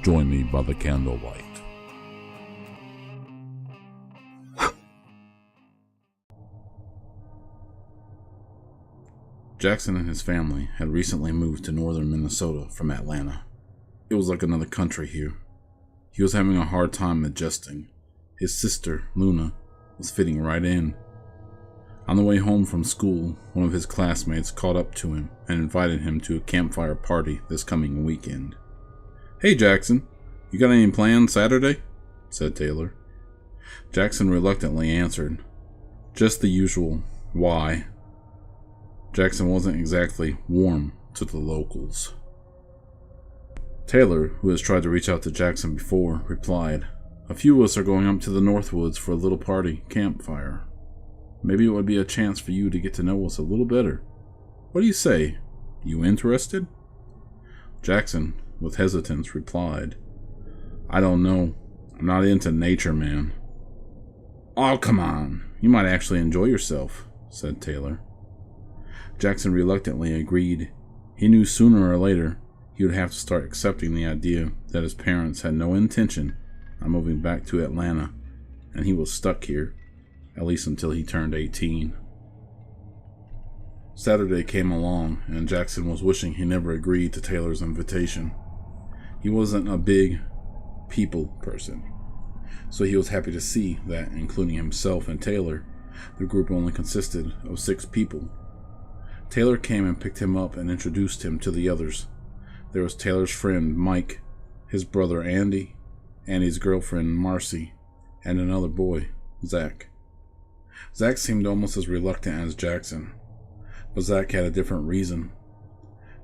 Join me by the candlelight. Jackson and his family had recently moved to northern Minnesota from Atlanta. It was like another country here. He was having a hard time adjusting. His sister, Luna, was fitting right in. On the way home from school, one of his classmates caught up to him and invited him to a campfire party this coming weekend. "Hey Jackson, you got any plans Saturday?" said Taylor. Jackson reluctantly answered, "Just the usual, why?" Jackson wasn't exactly warm to the locals. Taylor, who has tried to reach out to Jackson before, replied, "A few of us are going up to the Northwoods for a little party campfire. Maybe it would be a chance for you to get to know us a little better. What do you say? You interested?" Jackson, with hesitance, replied, "I don't know. I'm not into nature, man." "Oh, come on. You might actually enjoy yourself," said Taylor. Jackson reluctantly agreed. He knew sooner or later he would have to start accepting the idea that his parents had no intention of moving back to Atlanta, and he was stuck here, at least until he turned 18. Saturday came along, and Jackson was wishing he never agreed to Taylor's invitation. He wasn't a big people person, so he was happy to see that, including himself and Taylor, the group only consisted of 6 people. Taylor came and picked him up and introduced him to the others. There was Taylor's friend Mike, his brother Andy, Andy's girlfriend Marcy, and another boy, Zach. Zach seemed almost as reluctant as Jackson, but Zach had a different reason.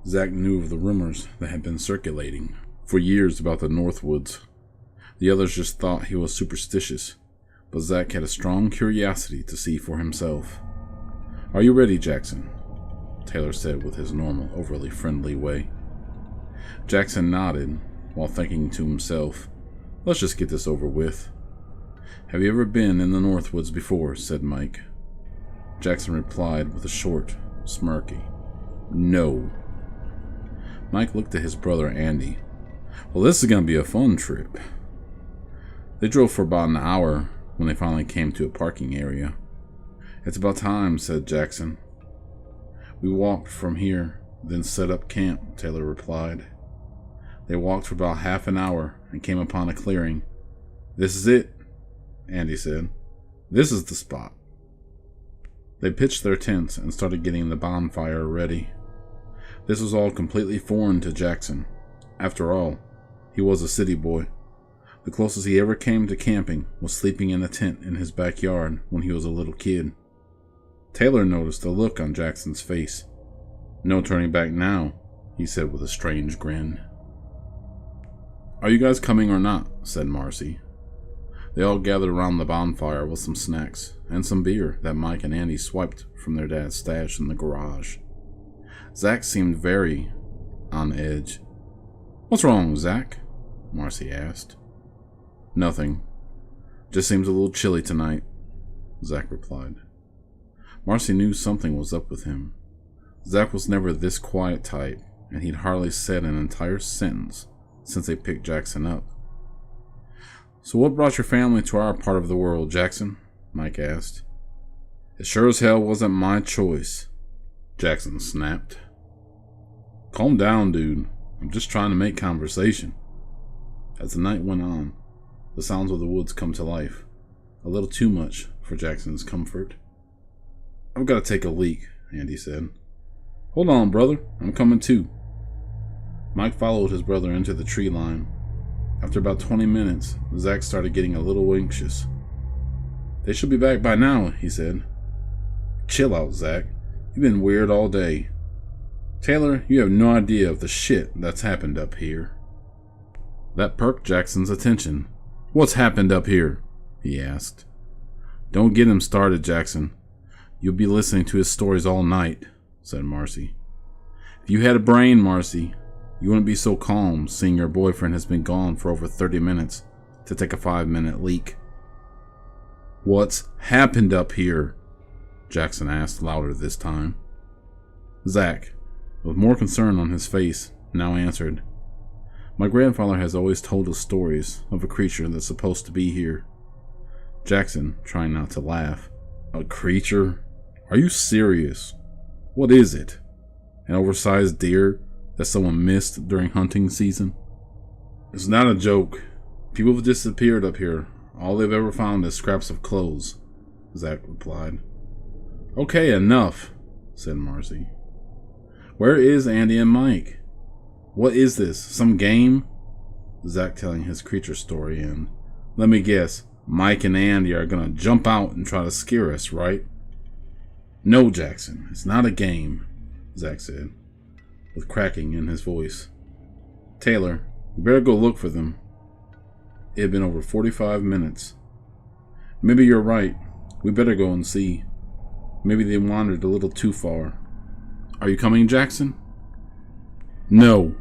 Zach knew of the rumors that had been circulating for years about the Northwoods. The others just thought he was superstitious, but Zach had a strong curiosity to see for himself. "Are you ready, Jackson?" Taylor said with his normal, overly friendly way. Jackson nodded while thinking to himself, "Let's just get this over with." "Have you ever been in the Northwoods before?" said Mike. Jackson replied with a short, smirky, "No." Mike looked at his brother Andy. "Well, this is going to be a fun trip." They drove for about an hour when they finally came to a parking area. "It's about time," said Jackson. "We walked from here, then set up camp," Taylor replied. They walked for about half an hour and came upon a clearing. "This is it," Andy said. "This is the spot." They pitched their tents and started getting the bonfire ready. This was all completely foreign to Jackson. After all, he was a city boy. The closest he ever came to camping was sleeping in a tent in his backyard when he was a little kid. Taylor noticed the look on Jackson's face. "No turning back now," he said with a strange grin. "Are you guys coming or not?" said Marcy. They all gathered around the bonfire with some snacks and some beer that Mike and Andy swiped from their dad's stash in the garage. Zach seemed very on edge. "What's wrong, Zach?" Marcy asked. "Nothing. Just seems a little chilly tonight," Zach replied. Marcy knew something was up with him. Zach was never this quiet type, and he'd hardly said an entire sentence since they picked Jackson up. "So what brought your family to our part of the world, Jackson?" Mike asked. "It sure as hell wasn't my choice," Jackson snapped. "Calm down, dude. I'm just trying to make conversation." As the night went on, the sounds of the woods come to life, a little too much for Jackson's comfort. "I've got to take a leak," Andy said. "Hold on, brother. I'm coming too." Mike followed his brother into the tree line. After about 20 minutes, Zach started getting a little anxious. "They should be back by now," he said. "Chill out, Zach. You've been weird all day. Taylor, you have no idea of the shit that's happened up here." That perked Jackson's attention. "What's happened up here?" he asked. "Don't get him started, Jackson. You'll be listening to his stories all night," said Marcy. "If you had a brain, Marcy, you wouldn't be so calm seeing your boyfriend has been gone for over 30 minutes to take a 5-minute leak." "What's happened up here?" Jackson asked louder this time. Zach, with more concern on his face, now answered. My grandfather has always told us stories of a creature that's supposed to be here. Jackson, trying not to laugh. A creature? Are you serious? What is it? An oversized deer that someone missed during hunting season? It's not a joke. People have disappeared up here. All they've ever found is scraps of clothes, Zach replied. Okay, enough, said Marcy. Where is Andy and Mike? What is this, some game? Zach telling his creature story, and let me guess, Mike and Andy are gonna jump out and try to scare us, right? No, Jackson, it's not a game, Zach said, with cracking in his voice. Taylor, you better go look for them. It had been over 45 minutes. Maybe you're right. We better go and see. Maybe they wandered a little too far. Are you coming, Jackson? No.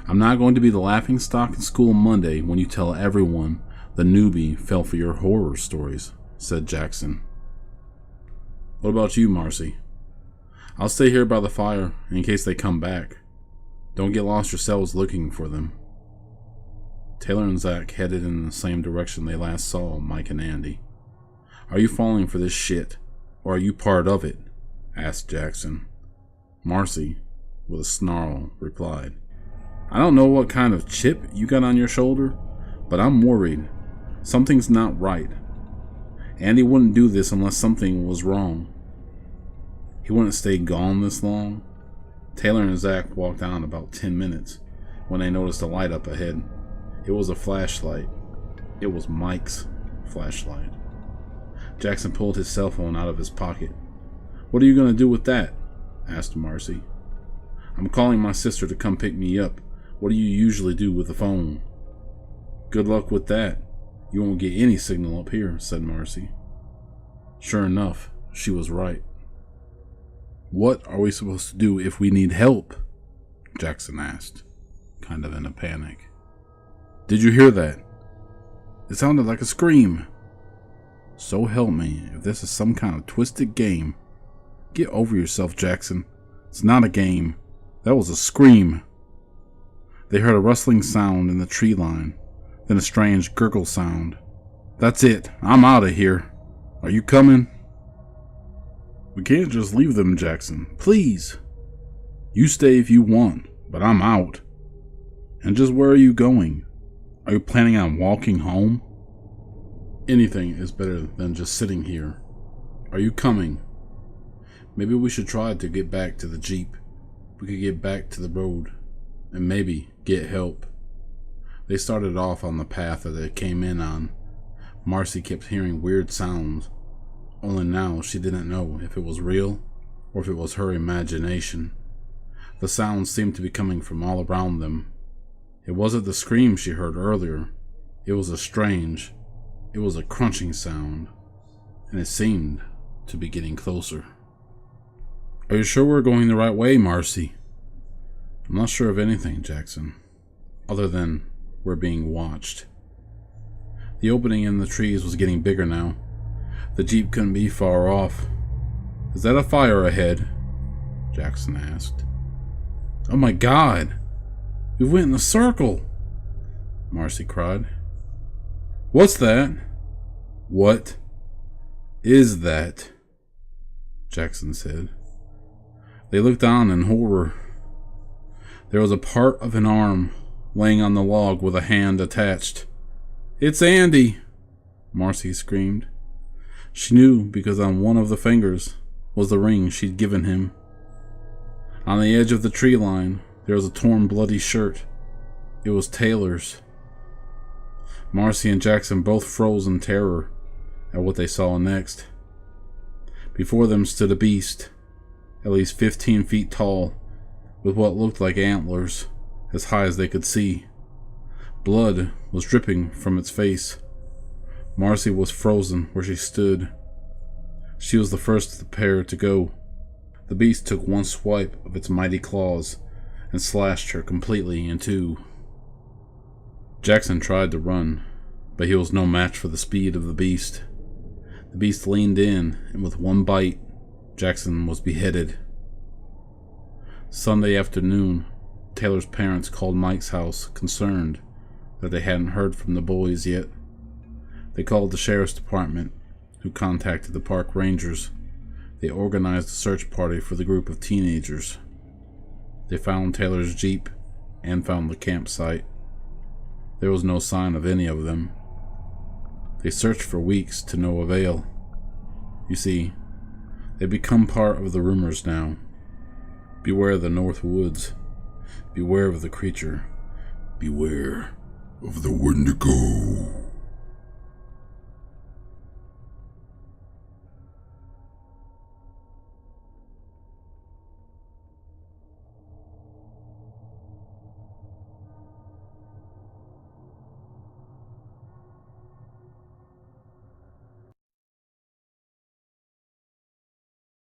I'm not going to be the laughingstock in school Monday when you tell everyone the newbie fell for your horror stories, said Jackson. What about you, Marcy? I'll stay here by the fire in case they come back. Don't get lost yourselves looking for them. Taylor and Zach headed in the same direction they last saw Mike and Andy. Are you falling for this shit, or are you part of it? Asked Jackson. Marcy, with a snarl, replied, I don't know what kind of chip you got on your shoulder, but I'm worried. Something's not right. Andy wouldn't do this unless something was wrong. He wouldn't stay gone this long. Taylor and Zach walked on about 10 minutes when they noticed a light up ahead. It was a flashlight. It was Mike's flashlight. Jackson pulled his cell phone out of his pocket. What are you going to do with that? Asked Marcy. I'm calling my sister to come pick me up. What do you usually do with the phone? Good luck with that. You won't get any signal up here, said Marcy. Sure enough, she was right. What are we supposed to do if we need help? Jackson asked, kind of in a panic. Did you hear that? It sounded like a scream. So help me, if this is some kind of twisted game. Get over yourself, Jackson. It's not a game. That was a scream. They heard a rustling sound in the tree line, then a strange gurgle sound. That's it. I'm out of here. Are you coming? We can't just leave them, Jackson. Please. You stay if you want, but I'm out. And just where are you going? Are you planning on walking home? Anything is better than just sitting here. Are you coming? Maybe we should try to get back to the Jeep. We could get back to the road and maybe get help. They started off on the path that they came in on. Marcy kept hearing weird sounds. Only now she didn't know if it was real or if it was her imagination. The sounds seemed to be coming from all around them. It wasn't the scream she heard earlier. It was a crunching sound, and it seemed to be getting closer. Are you sure we're going the right way, Marcy? I'm not sure of anything, Jackson, other than we're being watched. The opening in the trees was getting bigger now. The Jeep couldn't be far off. Is that a fire ahead? Jackson asked. Oh my God! We went in a circle! Marcy cried. What's that? What is that? Jackson said. They looked on in horror. There was a part of an arm laying on the log with a hand attached. It's Andy! Marcy screamed. She knew because on one of the fingers was the ring she'd given him. On the edge of the tree line, there was a torn, bloody shirt. It was Taylor's. Marcy and Jackson both froze in terror at what they saw next. Before them stood a beast, at least 15 feet tall, with what looked like antlers, as high as they could see. Blood was dripping from its face. Marcy was frozen where she stood. She was the first of the pair to go. The beast took one swipe of its mighty claws and slashed her completely in two. Jackson tried to run, but he was no match for the speed of the beast. The beast leaned in, and with one bite, Jackson was beheaded. Sunday afternoon, Taylor's parents called Mike's house, concerned that they hadn't heard from the boys yet. They called the sheriff's department, who contacted the park rangers. They organized a search party for the group of teenagers. They found Taylor's Jeep and found the campsite. There was no sign of any of them. They searched for weeks to no avail. You see, they've become part of the rumors now. Beware the Northwoods. Beware of the creature. Beware of the Wendigo.